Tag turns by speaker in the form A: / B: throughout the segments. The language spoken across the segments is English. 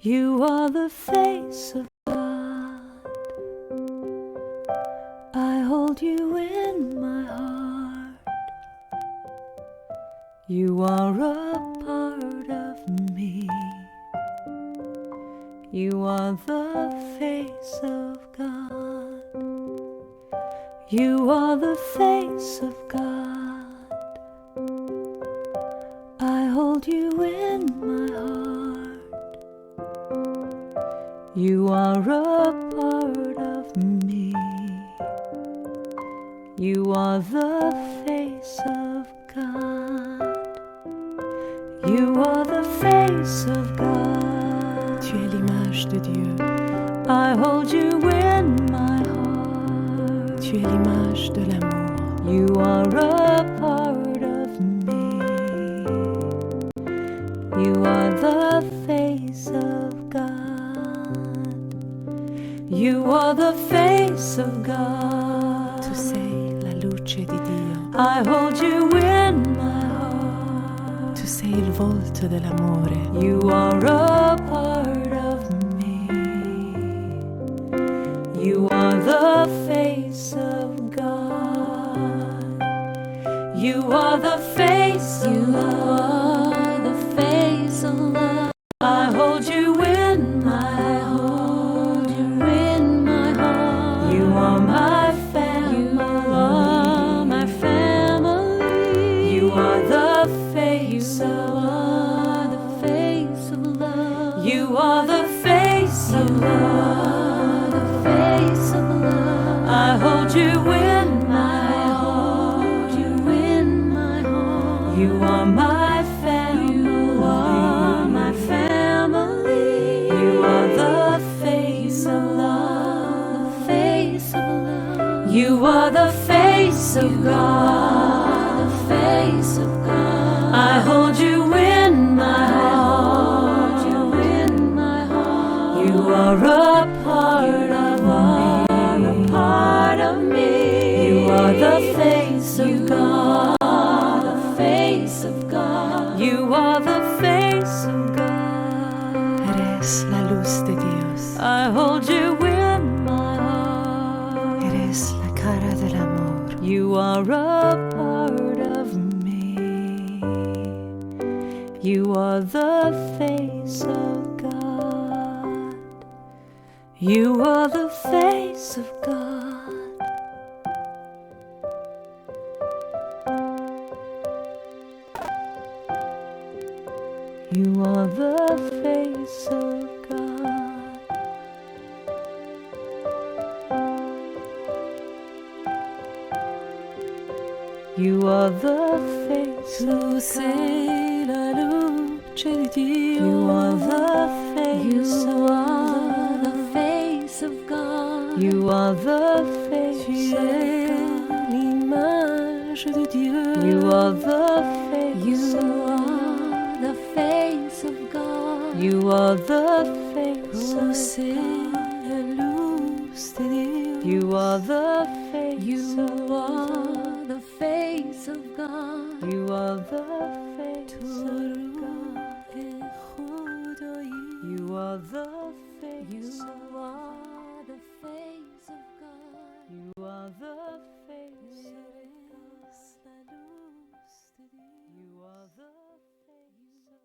A: You are the face of God. I hold you in my heart. You are a part of me. You are the face of God. You are the face of God. I hold you in my heart. You are a part of me. You are the face of God. You are the face of God.
B: Tu es l'image de Dieu.
A: I hold you in my heart.
B: Tu es l'image de l'amour.
A: You are a part of me. You are the face of God. You are the face of God.
B: Tu sei la luce di Dio.
A: I hold you in my heart.
B: Tu sei il volto dell'amore.
A: You are a part of me. You are the face of God. You are the face of love.
B: The face of love.
A: I hold you in my heart. You are my family.
B: You are my family.
A: You are the face of
B: love. The face of love.
A: You are the face of love.
B: The face of love.
A: I hold you in my
B: heart. You in my heart.
A: You are my family.
B: You are my family.
A: You are the face of love.
B: The face of love.
A: You are the face of God.
B: The face of God.
A: I hold you in my heart.
B: You in my heart.
A: You are a part of me.
B: A part of me.
A: You are the face of God.
B: The face of God.
A: You are the face of God.
B: Eres la luz de Dios.
A: I hold you in my heart.
B: Eres la cara del amor.
A: You are a part of me. You are the face of God. You are the face of God. You are the face of God. You are the face
B: Tu
A: of God.
B: sei la luce di Dio.
A: You are the face
B: You
A: of
B: are
A: God.
B: the face of God.
A: You are the face
B: Tu
A: of
B: es
A: God.
B: l'image de Dieu.
A: You are the face
B: You
A: of
B: are
A: God.
B: the face of God.
A: You are the face
B: Tu
A: of
B: sei
A: God.
B: la luz de Dios.
A: You are the face
B: You
A: of God.
B: are the face of God.
A: You are the face
B: Tu
A: of God.
B: ruh e khudayi.
A: You are the face
B: You
A: of
B: are the face of God.
A: You are the face of
B: Eres la luz de Dios.
A: You are the face of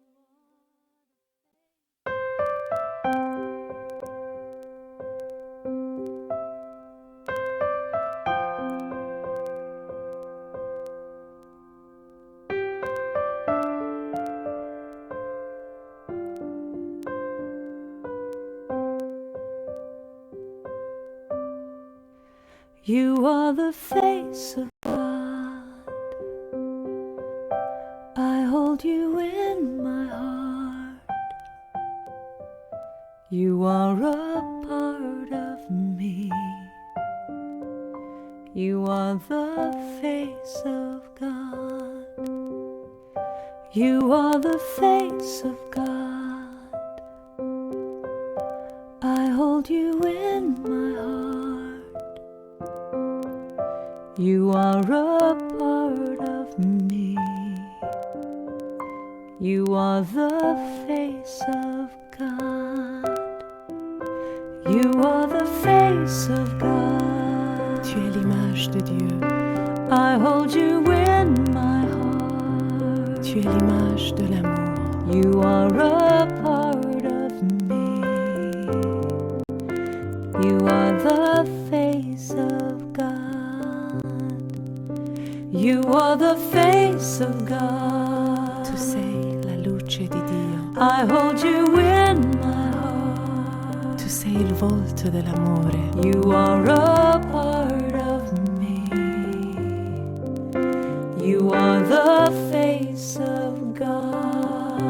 A: You are the face of God. I hold you in my heart. You are a part of me. You are the face of God. You are the face of God. I hold you in my heart. You are a part of me. You are the face of God. You are the face of God.
C: Tu es l'image de Dieu.
A: I hold you in my heart.
C: Tu es l'image de l'amour.
A: You are a part of me. You are the face of God. You are the face of God.
C: Tu sei la luce di Dio.
A: I hold you in my heart.
C: Tu sei il volto dell'amore.
A: You are a part of me. You are the face of God.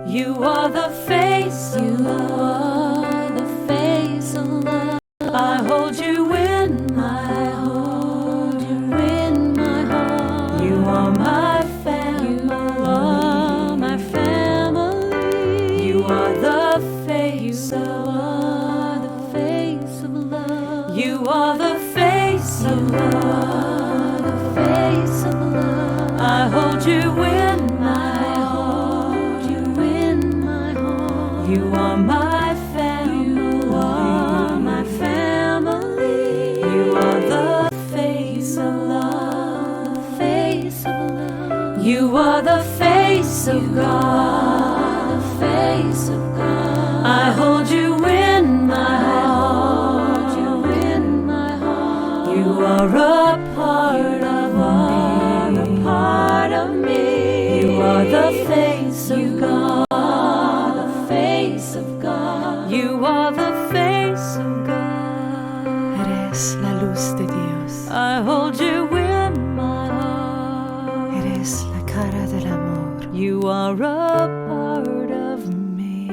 A: You are the face of love.
B: The face of love.
A: I hold you in my heart.
B: You in my heart.
A: You are my family.
B: You are my family.
A: You are the face
B: You
A: of
B: are
A: love.
B: the face of love.
A: You are the face of
B: You
A: love.
B: are the face of love.
A: I hold you in my
B: Hold you in my heart.
A: You are my family.
B: You are my family.
A: You are the face of love.
B: The face of love.
A: You are the face of God.
B: The face of God.
A: I hold you in my
B: Hold you
A: heart.
B: in my heart.
A: You are a part of me.
B: A part of me.
A: You are the face of
B: You
A: God.
B: are the face of God.
A: You are the face of God.
C: Eres la luz de Dios.
A: I hold you in my heart.
C: Eres la cara del amor.
A: You are a part of me.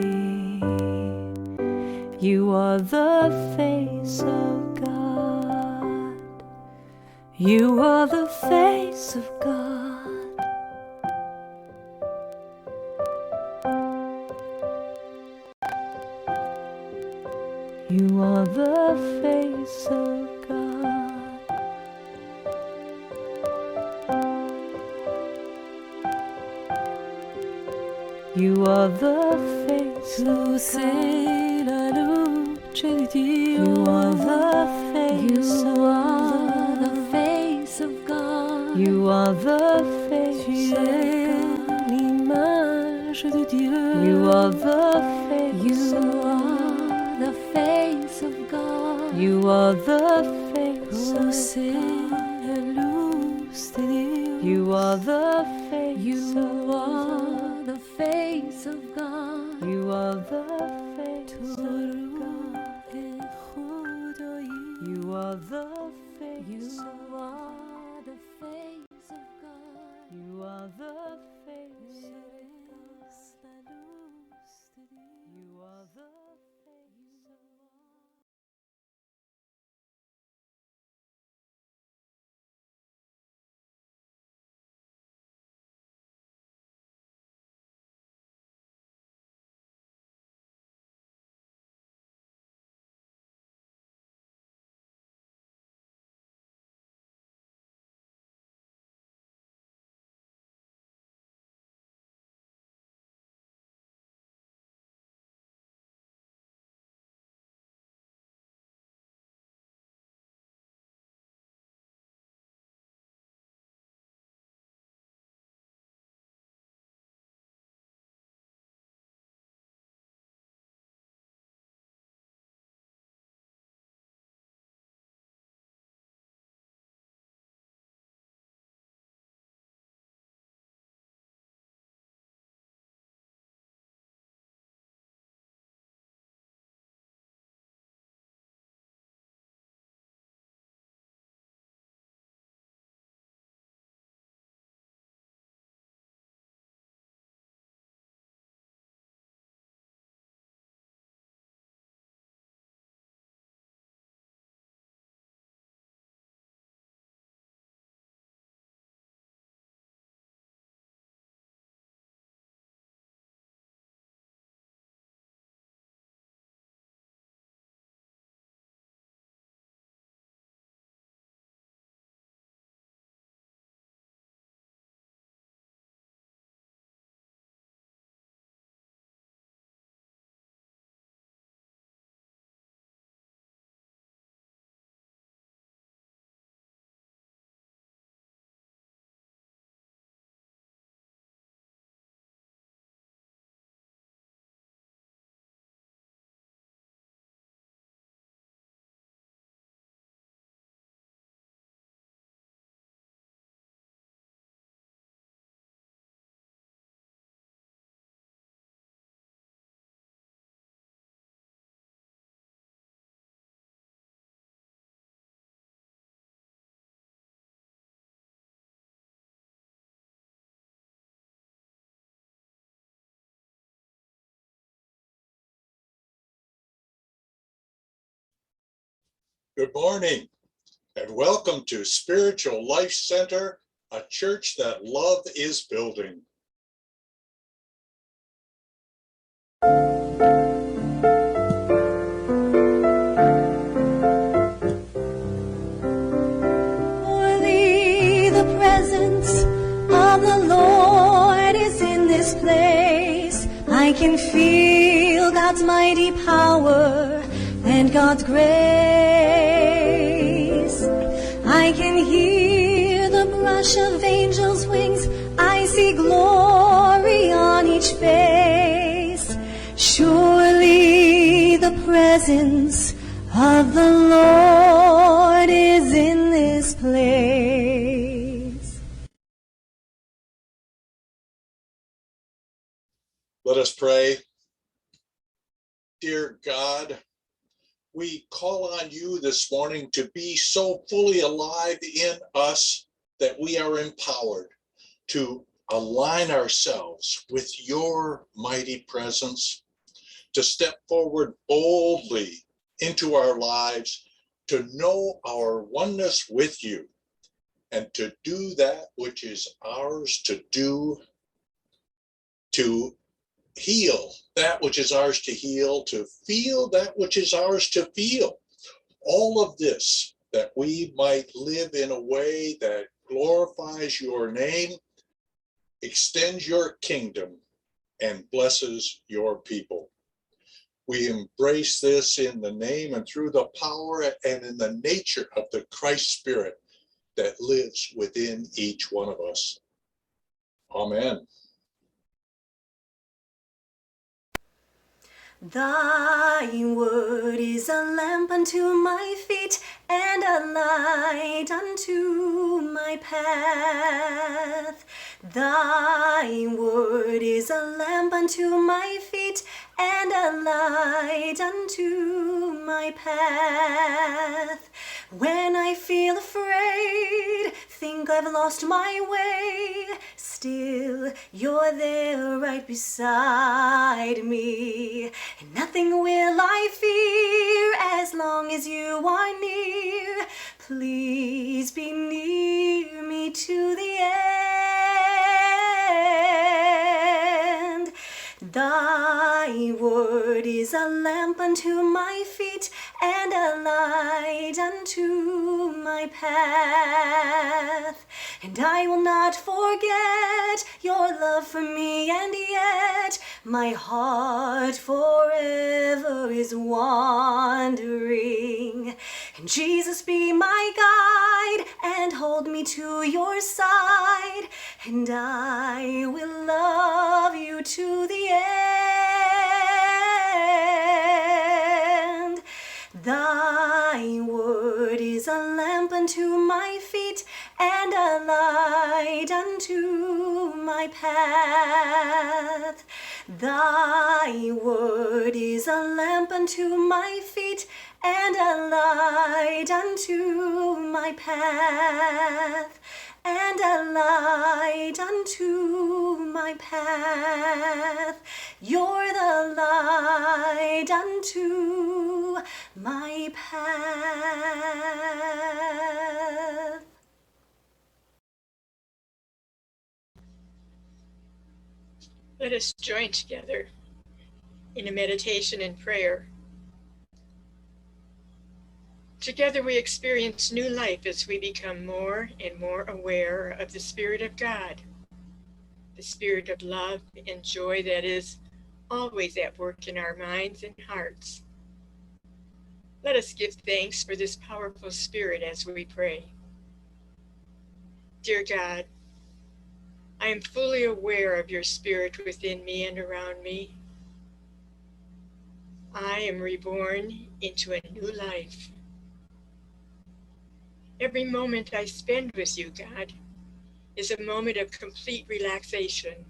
A: You are the face of God. You are the face of God. You are the face of God. You are the face
C: Tu
A: of God.
C: sei la luce di Dio.
A: You are the face
B: You
A: of
B: are the
A: God.
B: face of God.
A: You are the face
C: Tu
A: of
C: es
A: God.
C: l'image de Dieu.
A: You are the face
B: You
A: of God.
B: are the face of God.
A: You are the face
C: Tu
A: of
C: sei
A: God.
C: la luz de Dios.
A: You are the face
B: You
A: of God.
B: are the face of God.
A: You are the face
C: Tu
A: of God.
C: روح خدایی.
A: You are the face
B: You
A: of
B: are the face of God.
A: You are the face of
C: Eres la luz de Dios.
A: You are the
D: Good morning, and welcome to Spiritual Life Center, a church that love is building.
B: Surely the presence of the Lord is in this place. I can feel God's mighty power and God's grace. I can hear the brush of angels' wings. I see glory on each face. Surely the presence of the Lord is in this place.
D: Let us pray. Dear God, we call on you this morning to be so fully alive in us that we are empowered to align ourselves with your mighty presence, to step forward boldly into our lives, to know our oneness with you, and to do that which is ours to do, to heal that which is ours to heal, to feel that which is ours to feel. All of this that we might live in a way that glorifies your name, extends your kingdom, and blesses your people. We embrace this in the name and through the power and in the nature of the Christ Spirit that lives within each one of us. Amen.
B: Thy word is a lamp unto my feet and a light unto my path. Thy word is a lamp unto my feet and a light unto my path. When I feel afraid, think I've lost my way, still you're there right beside me. And nothing will I fear as long as you are near. Please be near me to the end. Thy word is a lamp unto my feet and a light unto my path. And I will not forget your love for me, and yet my heart forever is wandering. And Jesus, be my guide and hold me to your side, and I will love you to the end. Thy word is a lamp unto my feet and a light unto my path. Thy word is a lamp unto my feet and a light unto my path, and a light unto my path. You're the light unto my path.
E: Let us join together in a meditation and prayer. Together we experience new life as we become more and more aware of the Spirit of God, the Spirit of love and joy that is always at work in our minds and hearts. Let us give thanks for this powerful Spirit as we pray. Dear God, I am fully aware of your Spirit within me and around me. I am reborn into a new life. Every moment I spend with you, God, is a moment of complete relaxation.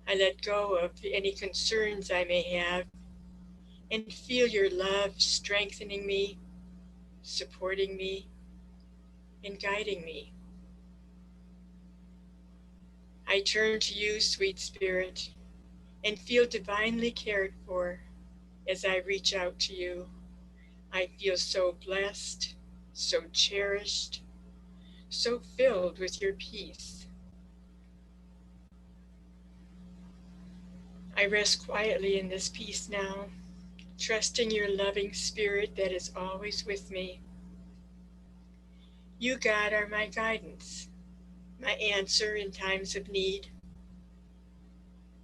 E: I let go of any concerns I may have and feel your love strengthening me, supporting me, and guiding me. I turn to you, sweet Spirit, and feel divinely cared for as I reach out to you, I feel so blessed, so cherished, so filled with your peace. I rest quietly in this peace now, trusting your loving spirit that is always with me. You, God, are my guidance, my answer in times of need.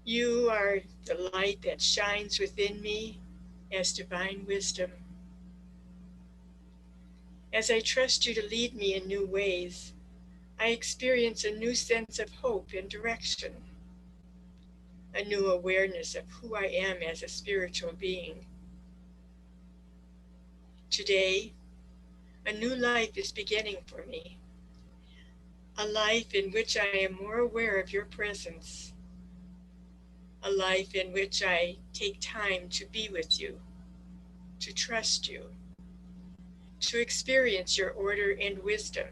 E: You are the light that shines within me as divine wisdom. As I trust you to lead me in new ways, I experience a new sense of hope and direction, a new awareness of who I am as a spiritual being. Today, a new life is beginning for me, a life in which I am more aware of your presence, a life in which I take time to be with you, to trust you, to experience your order and wisdom.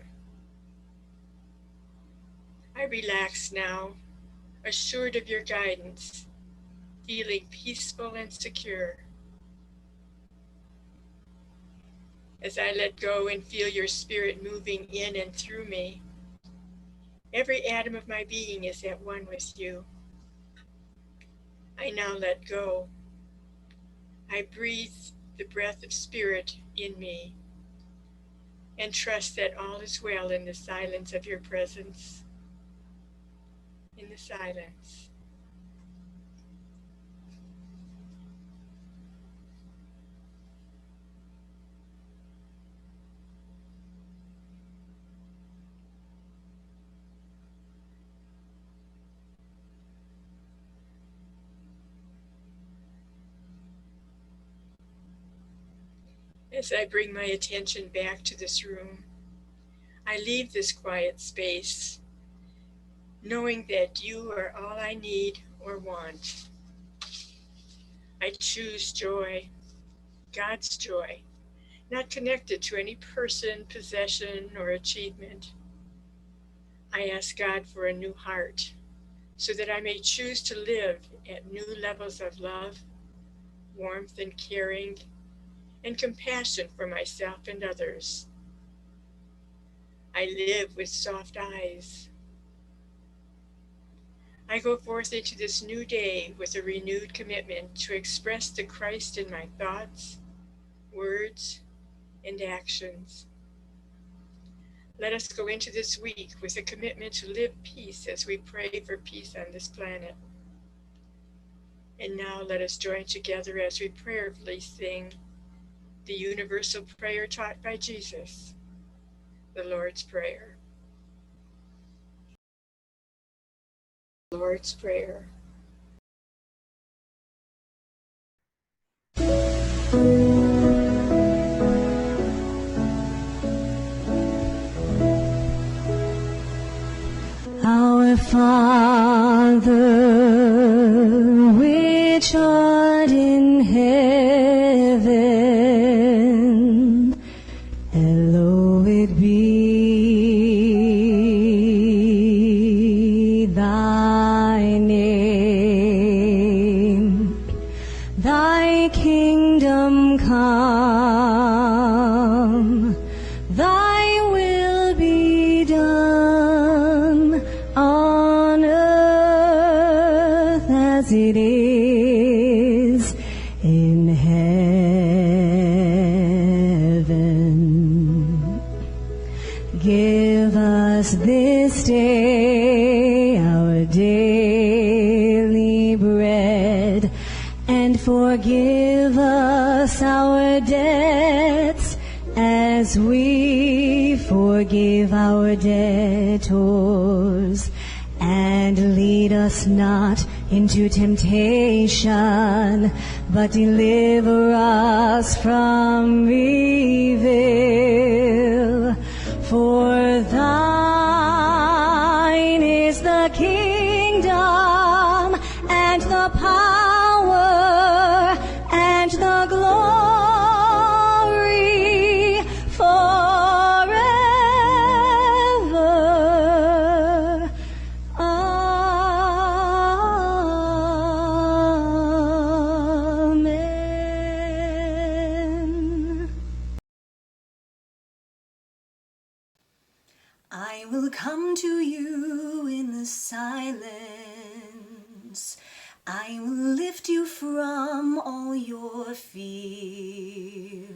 E: I relax now, assured of your guidance, feeling peaceful and secure. As I let go and feel your spirit moving in and through me, every atom of my being is at one with you. I now let go. I breathe the breath of spirit in me and trust that all is well in the silence of your presence. In the silence. As I bring my attention back to this room, I leave this quiet space, knowing that you are all I need or want. I choose joy, God's joy, not connected to any person, possession, or achievement. I ask God for a new heart, so that I may choose to live at new levels of love, warmth and caring, and compassion for myself and others. I live with soft eyes. I go forth into this new day with a renewed commitment to express the Christ in my thoughts, words, and actions. Let us go into this week with a commitment to live peace as we pray for peace on this planet. And now let us join together as we prayerfully sing the universal prayer taught by Jesus, the Lord's Prayer. Lord's Prayer.
A: Our Father, which art in heaven, hallowed be thy name. Thy kingdom come, thy will be done on earth as it is in heaven. Give us this day our daily bread, and forgive us our debts as we forgive our debtors. And lead us not into temptation, but deliver us from evil. For thine is the kingdom and the power and the glory forever. Amen.
B: I will come to you in the silence. I will lift you from all your fear.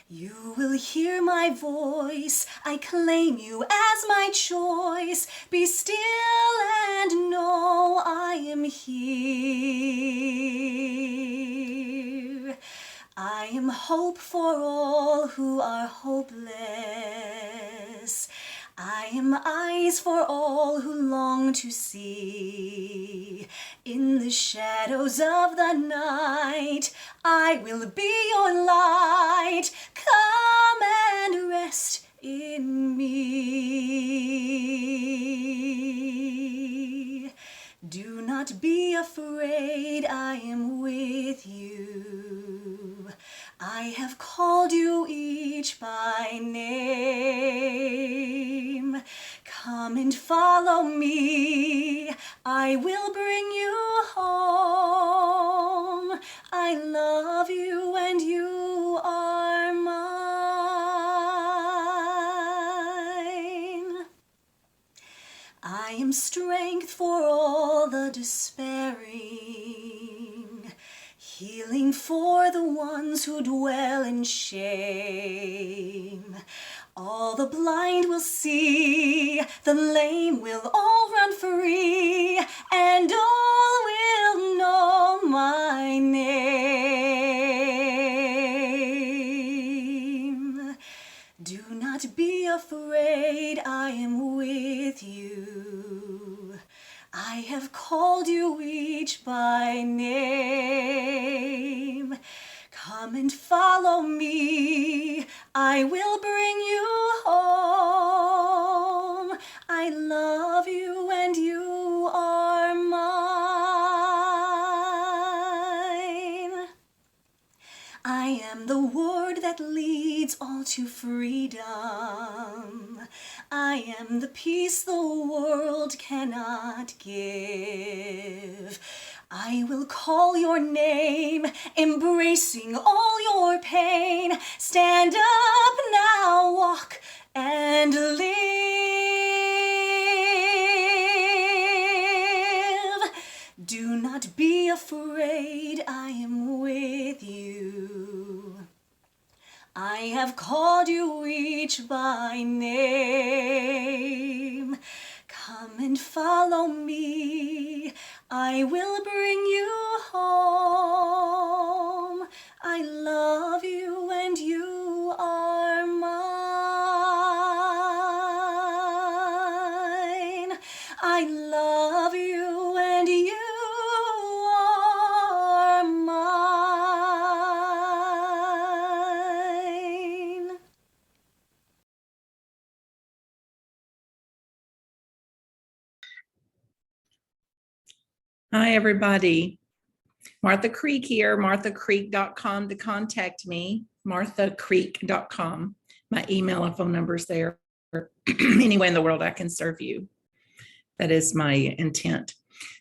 B: You will hear my voice. I claim you as my choice. Be still and know I am here. I am hope for all who are hopeless. I am eyes for all who long to see. In the shadows of the night, I will be your light. Come and rest in me. Do not be afraid, I am with you. I have called you each by name. Come and follow me, I will bring you home. I love you and you are mine. I am strength for all the despairing, healing for the ones who dwell in shame. All the blind will see, the lame will all run free, and all will know my name. Do not be afraid, I am with you. I have called you each by name. Come and follow me, I will bring you home. I love you and you are mine. I am the word that leads all to freedom. I am the peace the world cannot give. I will call your name, embracing all your pain. Stand up now, walk and live. Do not be afraid, I am with you. I have called you each by name. Come and follow me, I will bring you home. I love you and you are mine. I love you and you are mine.
F: Hi, everybody. Martha Creek here, marthacreek.com to contact me, marthacreek.com. My email and phone number's there. Any way in the world I can serve you. That is my intent.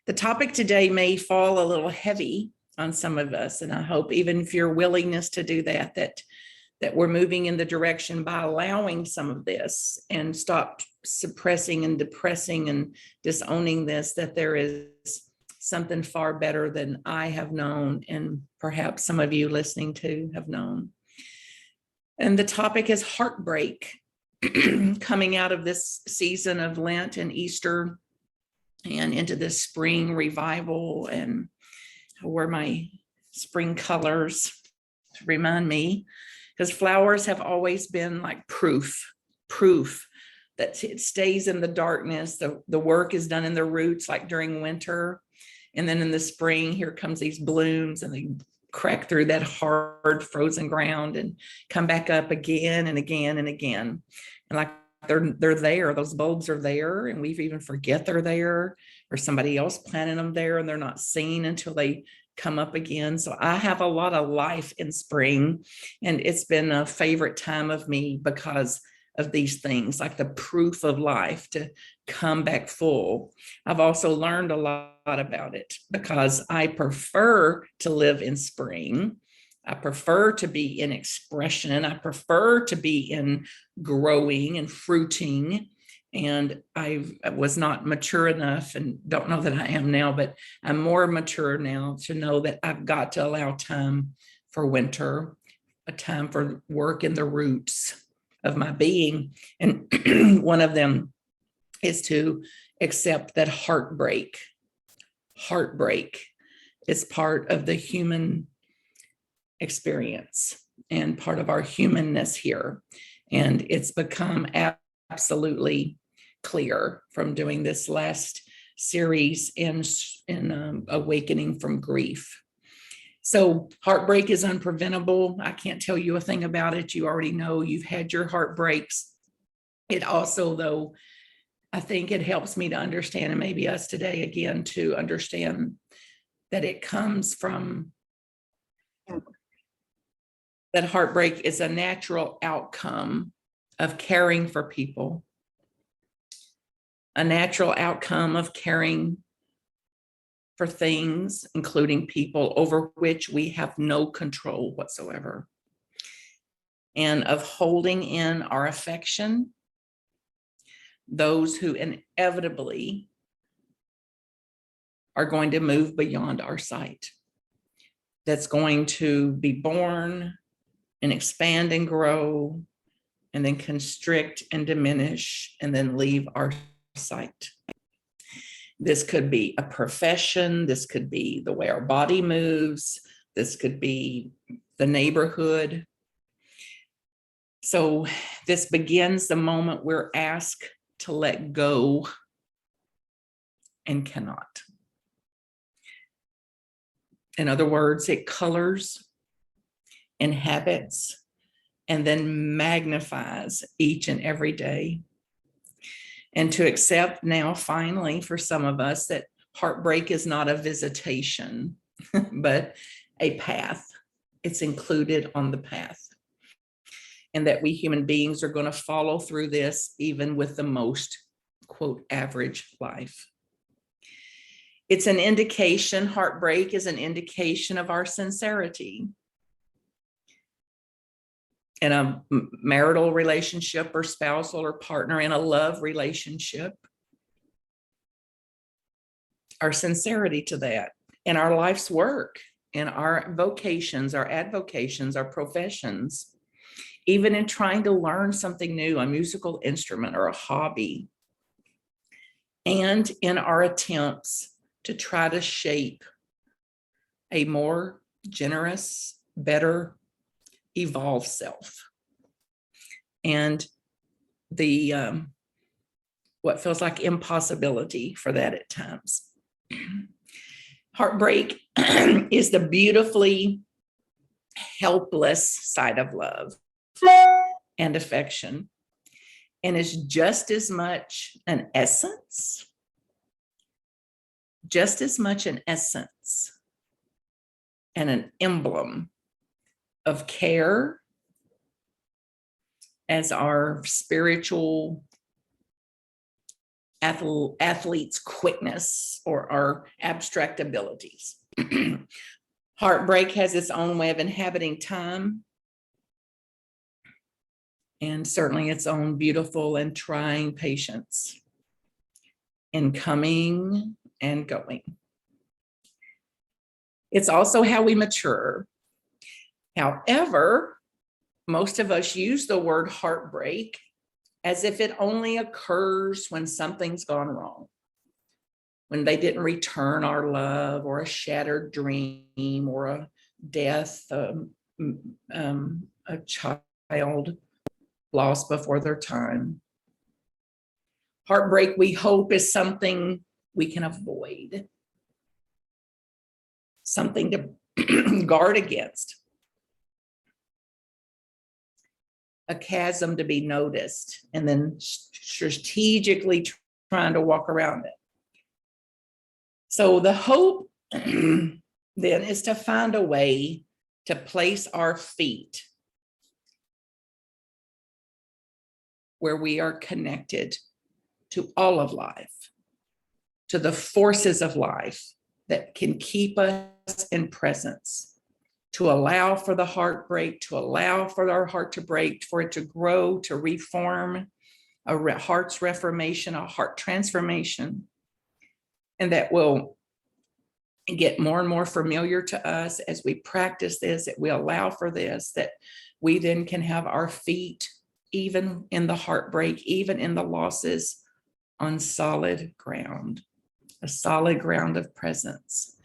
F: The topic today may fall a little heavy on some of us, and I hope even if your willingness to do that we're moving in the direction by allowing some of this and stop suppressing and depressing and disowning this, that there is something far better than I have known, and perhaps some of you listening to have known. And the topic is heartbreak, coming out of this season of Lent and Easter and into this spring revival. And I wear my spring colors to remind me, because flowers have always been like proof that it stays in the darkness. The work is done in the roots, like during winter. And then in the spring, here comes these blooms, and they crack through that hard frozen ground and come back up again and again and again. And like they're there, those bulbs are there, and we even forget they're there, or somebody else planted them there, and they're not seen until they come up again. So I have a lot of life in spring, and it's been a favorite time of me because of these things, like the proof of life to come back full. I've also learned a lot about it because I prefer to live in spring. I prefer to be in expression. I prefer to be in growing and fruiting And I was not mature enough, and don't know that I am now, but I'm more mature now to know that I've got to allow time for winter, a time for work in the roots of my being. And one of them is to accept that heartbreak is part of the human experience and part of our humanness here. And it's become absolutely clear from doing this last series in Awakening from Grief. So heartbreak is unpreventable. I can't tell you a thing about it. You already know you've had your heartbreaks. It also, though, I think it helps me to understand, and maybe us today again, to understand that it comes from that heartbreak is a natural outcome of caring for people, a natural outcome of caring for things, including people over which we have no control whatsoever, and of holding in our affection those who inevitably are going to move beyond our sight, that's going to be born and expand and grow and then constrict and diminish and then leave our sight. This could be a profession. This could be the way our body moves. This could be the neighborhood. So this begins the moment we're asked to let go and cannot. In other words, it colors, inhabits, and then magnifies each and every day. And to accept now, finally, for some of us, that heartbreak is not a visitation, but a path. It's included on the path. And that we human beings are going to follow through this, even with the most, quote, average life. It's an indication, heartbreak is an indication of our sincerity. In a marital relationship or spousal or partner, in a love relationship, our sincerity to that, in our life's work, in our vocations, our avocations, our professions, even in trying to learn something new, a musical instrument or a hobby, and in our attempts to try to shape a more generous, better, evolved self. And the what feels like impossibility for that at times. Heartbreak is the beautifully helpless side of love and affection, and is just as much an essence, and an emblem of care as our spiritual athlete's quickness or our abstract abilities. Heartbreak has its own way of inhabiting time, and certainly its own beautiful and trying patience in coming and going. It's also how we mature. However, most of us use the word heartbreak as if it only occurs when something's gone wrong, when they didn't return our love, or a shattered dream, or a death, a child lost before their time. Heartbreak, we hope, is something we can avoid, something to guard against, a chasm to be noticed, and then strategically trying to walk around it. So the hope then is to find a way to place our feet where we are connected to all of life, to the forces of life that can keep us in presence, to allow for the heartbreak, to allow for our heart to break, for it to grow, to reform, heart's reformation, a heart transformation, and that will get more and more familiar to us as we practice this, that we allow for this, that we then can have our feet, even in the heartbreak, even in the losses, on solid ground, a solid ground of presence.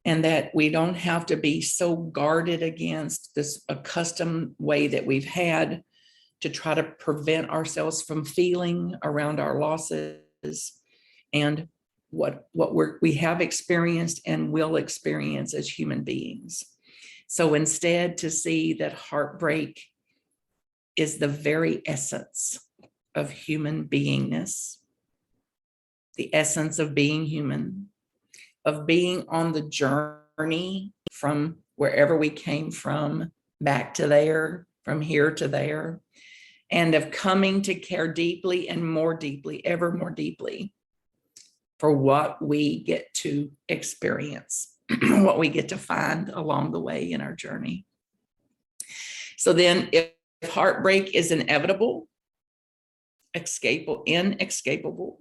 F: And that we don't have to be so guarded against this accustomed way that we've had to try to prevent ourselves from feeling around our losses and what we have experienced and will experience as human beings. So instead, to see that heartbreak is the very essence of human beingness, the essence of being human, of being on the journey from wherever we came from back to there, from here to there, and of coming to care deeply and more deeply, ever more deeply, for what we get to experience, what we get to find along the way in our journey. So then, if heartbreak is inevitable, inescapable,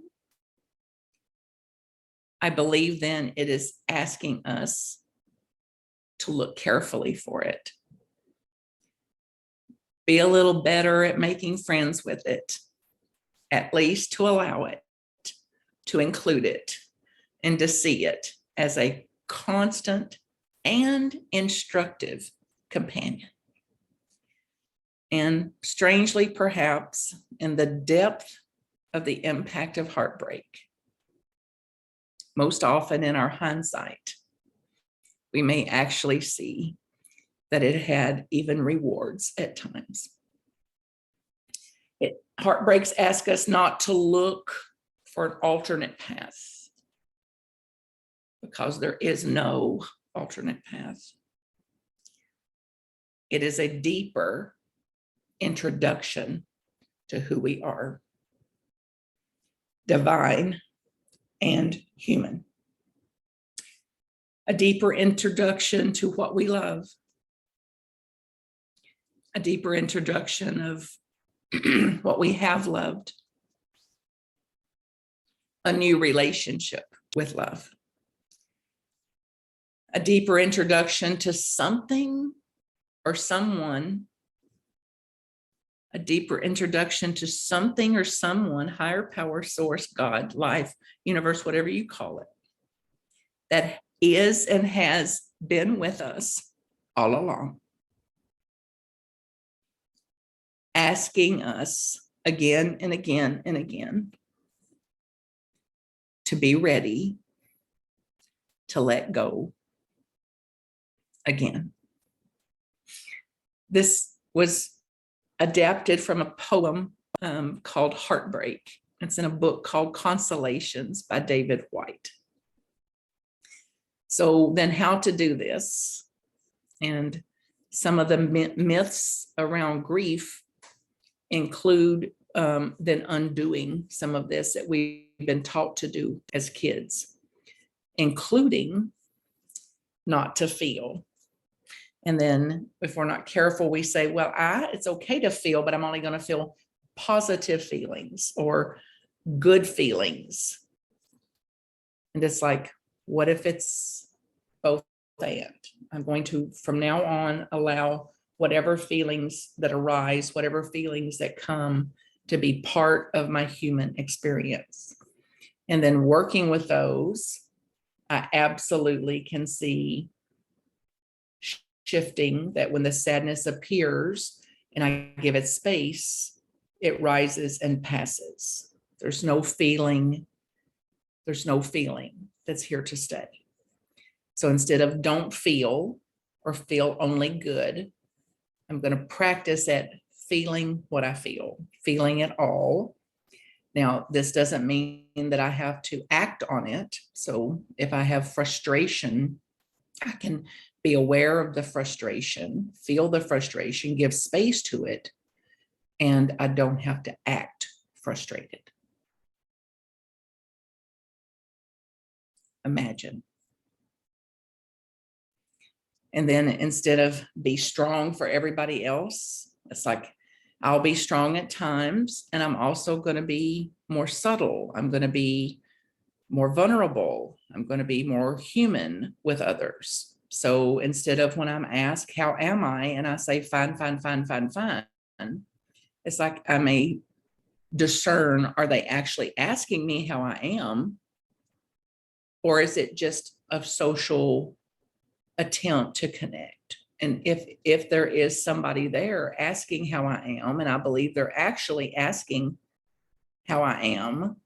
F: I believe then it is asking us to look carefully for it. Be a little better at making friends with it, at least to allow it, to include it, and to see it as a constant and instructive companion. And strangely, perhaps, in the depth of the impact of heartbreak, most often in our hindsight, we may actually see that it had even rewards at times. Heartbreaks ask us not to look for an alternate path, because there is no alternate path. It is a deeper introduction to who we are, divine and human. A deeper introduction to what we love. A deeper introduction of what we have loved. A new relationship with love. A deeper introduction to something or someone. A deeper introduction to something or someone, higher power, source, God, life, universe, whatever you call it, that is and has been with us all along, asking us again and again and again to be ready to let go again. This was adapted from a poem called Heartbreak. It's in a book called Consolations by David White. So then, how to do this, and some of the myths around grief include then undoing some of this that we've been taught to do as kids, including not to feel. And then if we're not careful, we say, well, it's okay to feel, but I'm only going to feel positive feelings or good feelings. And it's like, what if it's both and? I'm going to, from now on, allow whatever feelings that arise, whatever feelings that come, to be part of my human experience. And then working with those, I absolutely can see shifting, that when the sadness appears and I give it space, it rises and passes. There's no feeling that's here to stay. So instead of don't feel or feel only good, I'm going to practice at feeling what I feel, feeling it all. Now, this doesn't mean that I have to act on it. So if I have frustration, I can be aware of the frustration, feel the frustration, give space to it, and I don't have to act frustrated. Imagine. And then instead of be strong for everybody else, it's like, I'll be strong at times, and I'm also going to be more subtle. I'm going to be more vulnerable. I'm going to be more human with others. So instead of when I'm asked, how am I? And I say, fine, fine, fine, fine, fine. It's like I may discern, are they actually asking me how I am? Or is it just a social attempt to connect? And if there is somebody there asking how I am, and I believe they're actually asking how I am,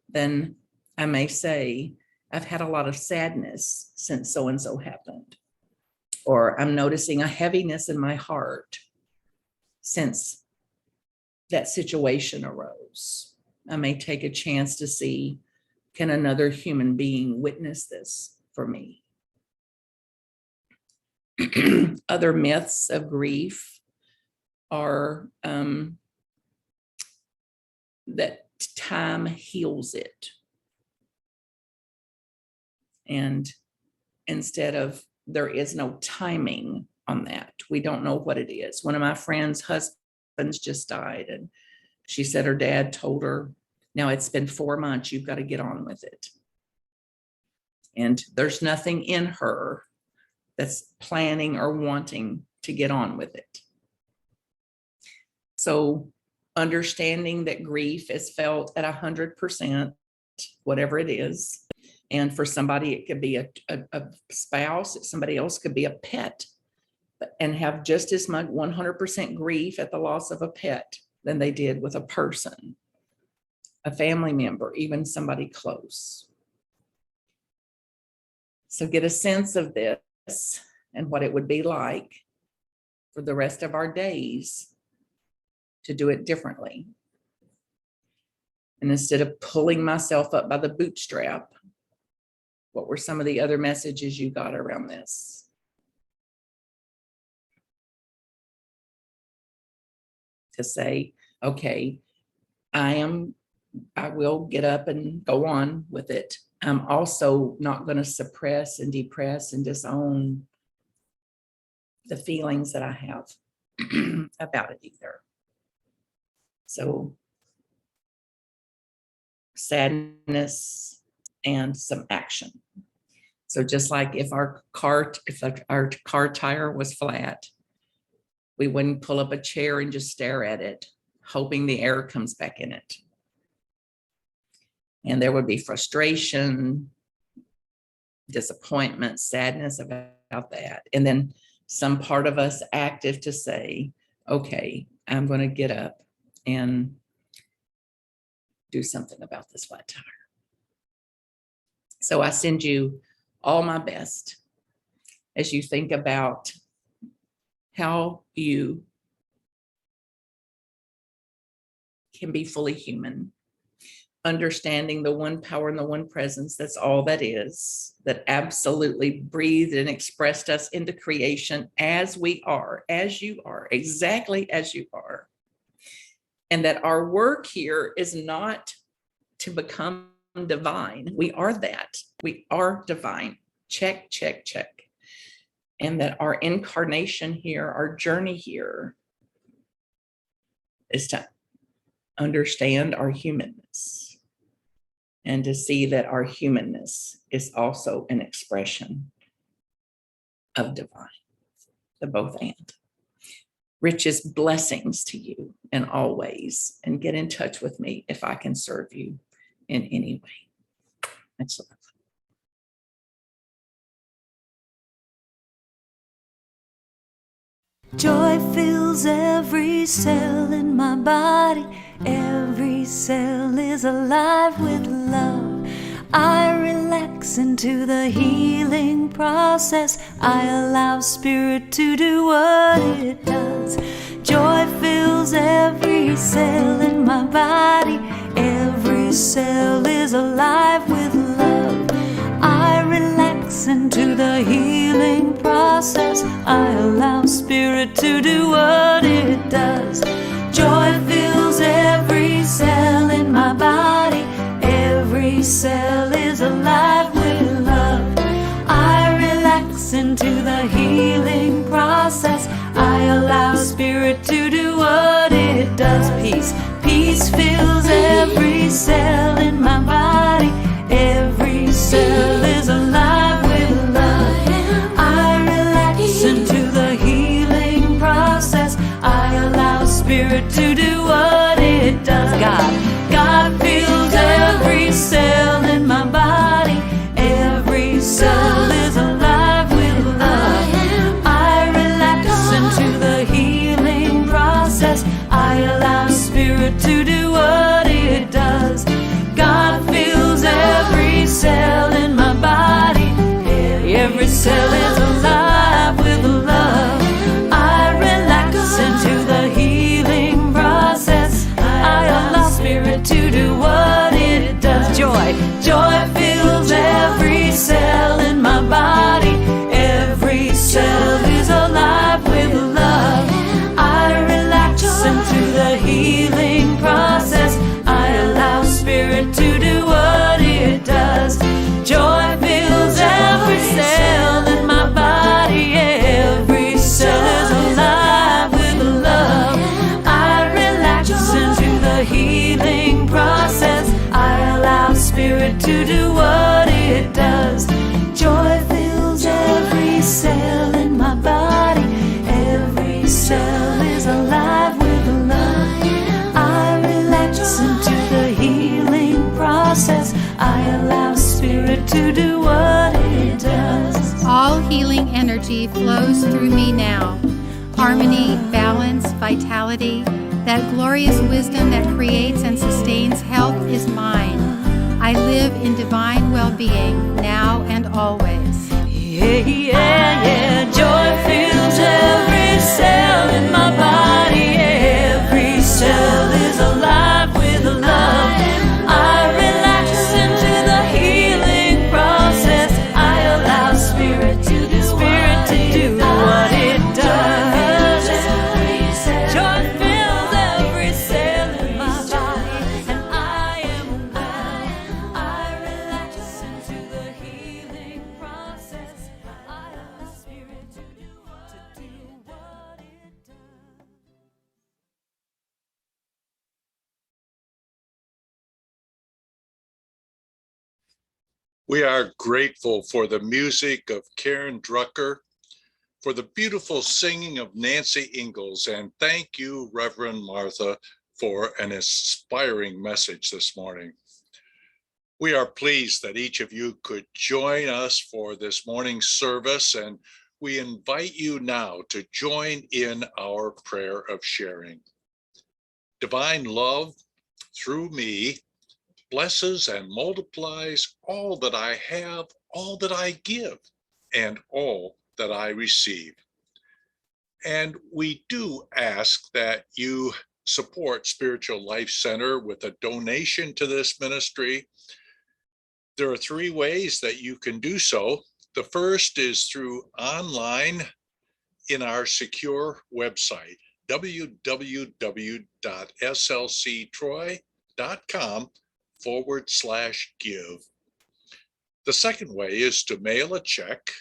F: then I may say, I've had a lot of sadness since so-and-so happened. Or I'm noticing a heaviness in my heart since that situation arose. I may take a chance to see, can another human being witness this for me? Other myths of grief are that time heals it. And instead of, there is no timing on that. We don't know what it is. One of my friends' husbands just died, and she said her dad told her, now it's been 4 months, you've got to get on with it. And there's nothing in her that's planning or wanting to get on with it. So understanding that grief is felt at 100%, whatever it is. And for somebody, it could be a spouse, somebody else could be a pet, and have just as much 100% grief at the loss of a pet than they did with a person, a family member, even somebody close. So get a sense of this and what it would be like for the rest of our days to do it differently. And instead of pulling myself up by the bootstrap, what were some of the other messages you got around this? To say, okay, I will get up and go on with it. I'm also not going to suppress and depress and disown the feelings that I have about it either. So sadness and some action. So just like if our car tire was flat, we wouldn't pull up a chair and just stare at it, hoping the air comes back in it. And there would be frustration, disappointment, sadness about that. And then some part of us active to say, okay, I'm going to get up and do something about this flat tire. So I send you all my best as you think about how you can be fully human, understanding the one power and the one presence, that's all that is, that absolutely breathed and expressed us into creation as we are, as you are, exactly as you are. And that our work here is not to become divine. We are that. We are divine. Check, check, check. And that our incarnation here, our journey here, is to understand our humanness and to see that our humanness is also an expression of divine, the both and. Richest blessings to you in all ways, and get in touch with me if I can serve you in any way. Excellent.
A: Joy fills every cell in my body. Every cell is alive with love. I relax into the healing process. I allow spirit to do what it does. Joy fills every cell in my body. Every cell is alive with love. I relax into the healing process. I allow spirit to do what it does. Joy fills every cell in my body. Every cell is alive with love. I relax into the healing process. I allow spirit to do what it Spirit to do what it does. God fills every cell in my body. Every cell is alive with love. I relax into the healing process. I allow Spirit to do what it does. God fills every cell in my body. Every cell is alive with love. I relax into the healing process. I allow Spirit to do what it does. Joy fills every cell in my body. Every cell is alive with love. I relax into the healing process. I allow Spirit to do what it does. Joy fills every cell in my body. Every cell is alive with love. I relax into the healing process. I allow Spirit to do what it does. Joy fills every cell in my body. Every cell is alive with love. I relax into the healing process. I allow Spirit to do what it does.
G: All healing energy flows through me now. Harmony, balance, vitality, that glorious wisdom that creates and sustains health is mine. I live in divine well-being now and always.
A: Yeah. Joy fills every cell in my body. Every cell is alive with love. I relax into the healing process. I allow Spirit to do what it does. Joy fills every cell in my body, and I am alive. I relax into the healing process. I allow Spirit to do what it does.
D: We are grateful for the music of Karen Drucker, for the beautiful singing of Nancy Ingalls, and thank you, Reverend Martha, for an inspiring message this morning. We are pleased that each of you could join us for this morning's service, and we invite you now to join in our prayer of sharing. Divine love, through me, blesses and multiplies all that I have, all that I give, and all that I receive. And we do ask that you support Spiritual Life Center with a donation to this ministry. There are three ways that you can do so. The first is through online in our secure website, www.slctroy.com/give. The second way is to mail a check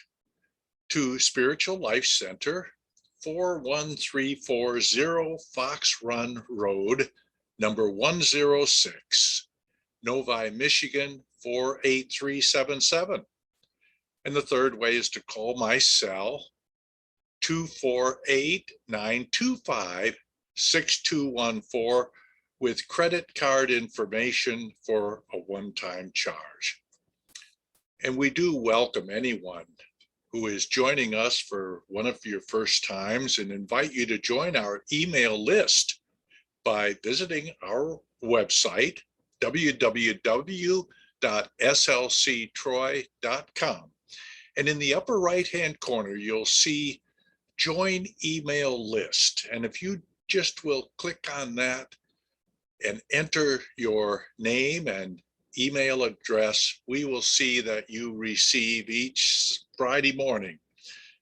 D: to Spiritual Life Center, 41340 Fox Run Road, number 106, Novi, Michigan, 48377. And the third way is to call my cell, 248-925-6214, with credit card information for a one-time charge. And we do welcome anyone who is joining us for one of your first times and invite you to join our email list by visiting our website, www.slctroy.com. And in the upper right-hand corner, you'll see Join Email List. And if you just will click on that and enter your name and email address, we will see that you receive each Friday morning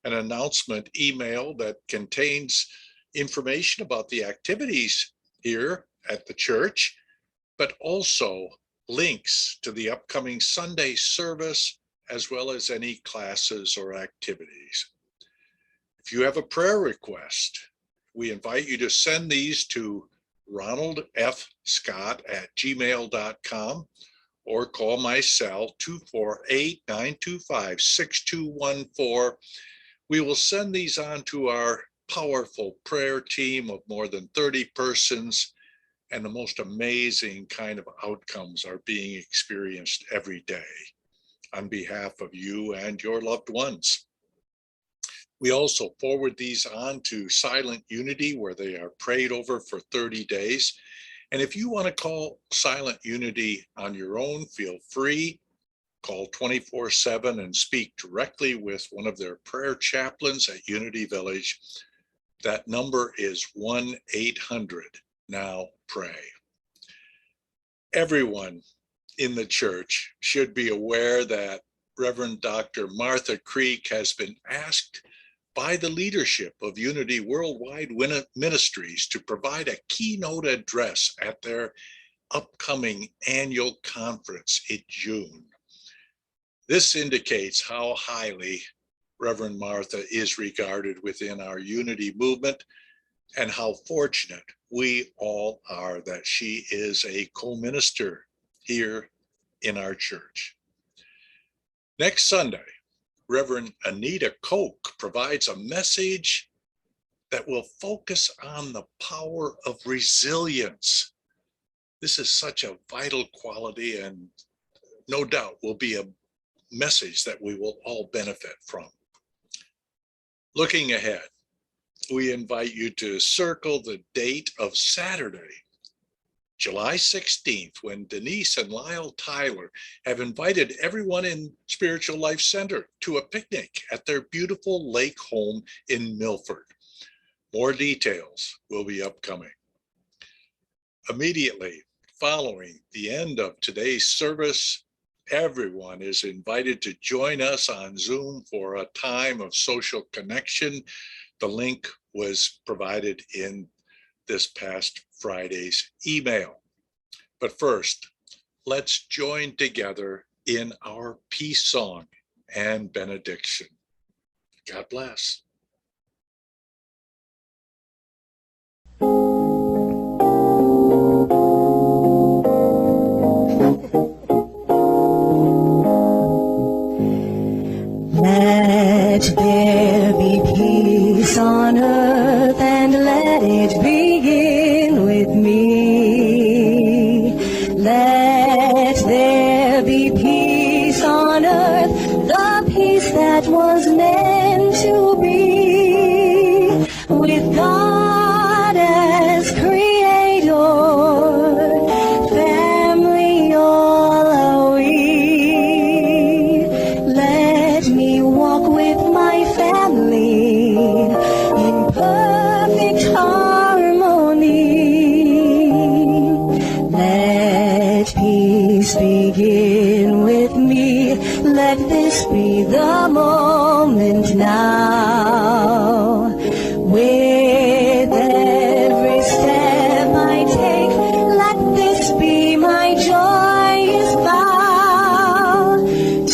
D: an announcement email that contains information about the activities here at the church, but also links to the upcoming Sunday service, as well as any classes or activities. If you have a prayer request, we invite you to send these to ronaldfscott@gmail.com or call my cell 248-925-6214. We will send these on to our powerful prayer team of more than 30 persons, and the most amazing kind of outcomes are being experienced every day on behalf of you and your loved ones. We also forward these on to Silent Unity, where they are prayed over for 30 days. And if you want to call Silent Unity on your own, feel free. Call 24/7 and speak directly with one of their prayer chaplains at Unity Village. That number is 1-800-NOW-PRAY. Everyone in the church should be aware that Reverend Dr. Martha Creek has been asked by the leadership of Unity Worldwide Ministries to provide a keynote address at their upcoming annual conference in June. This indicates how highly Reverend Martha is regarded within our Unity movement and how fortunate we all are that she is a co-minister here in our church. Next Sunday, Reverend Anita Koch provides a message that will focus on the power of resilience. This is such a vital quality and no doubt will be a message that we will all benefit from. Looking ahead, we invite you to circle the date of Saturday, July 16th, when Denise and Lyle Tyler have invited everyone in Spiritual Life Center to a picnic at their beautiful lake home in Milford. More details will be upcoming. Immediately following the end of today's service, everyone is invited to join us on Zoom for a time of social connection. The link was provided in this past Friday's email. But first, let's join together in our peace song and benediction. God bless.
B: Let there be peace on earth, and let it begin with me. Let there be peace on earth, the peace that was meant to be, with God as creator, family all are we. Let me walk with my family in perfect harmony. Let peace begin with me. Let this be the moment now. With every step I take, let this be my joyous vow,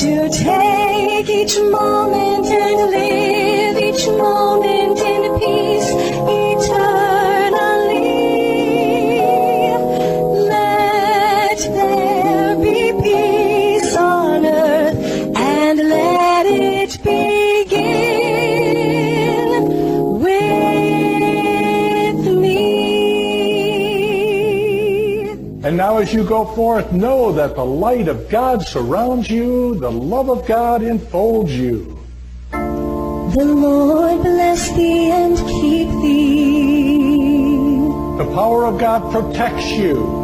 B: to take each moment and live each moment in peace eternally. Let there be peace on earth, and let it begin with me.
H: And now as you go forth, know that the light of God surrounds you, the love of God enfolds you.
B: The Lord bless thee and keep thee.
H: The power of God protects you.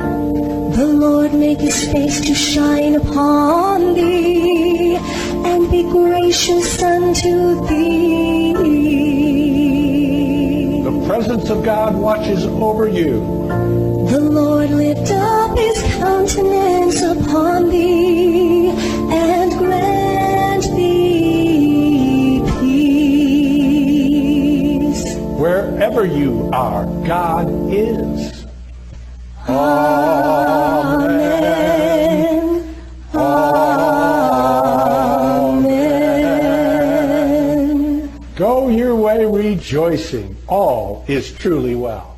B: The Lord make his face to shine upon thee, and be gracious unto thee.
H: The presence of God watches over you.
B: The Lord lift up his countenance upon thee, and grant thee peace.
H: Wherever you are, God is.
B: Amen. Amen.
H: Go your way rejoicing. All is truly well.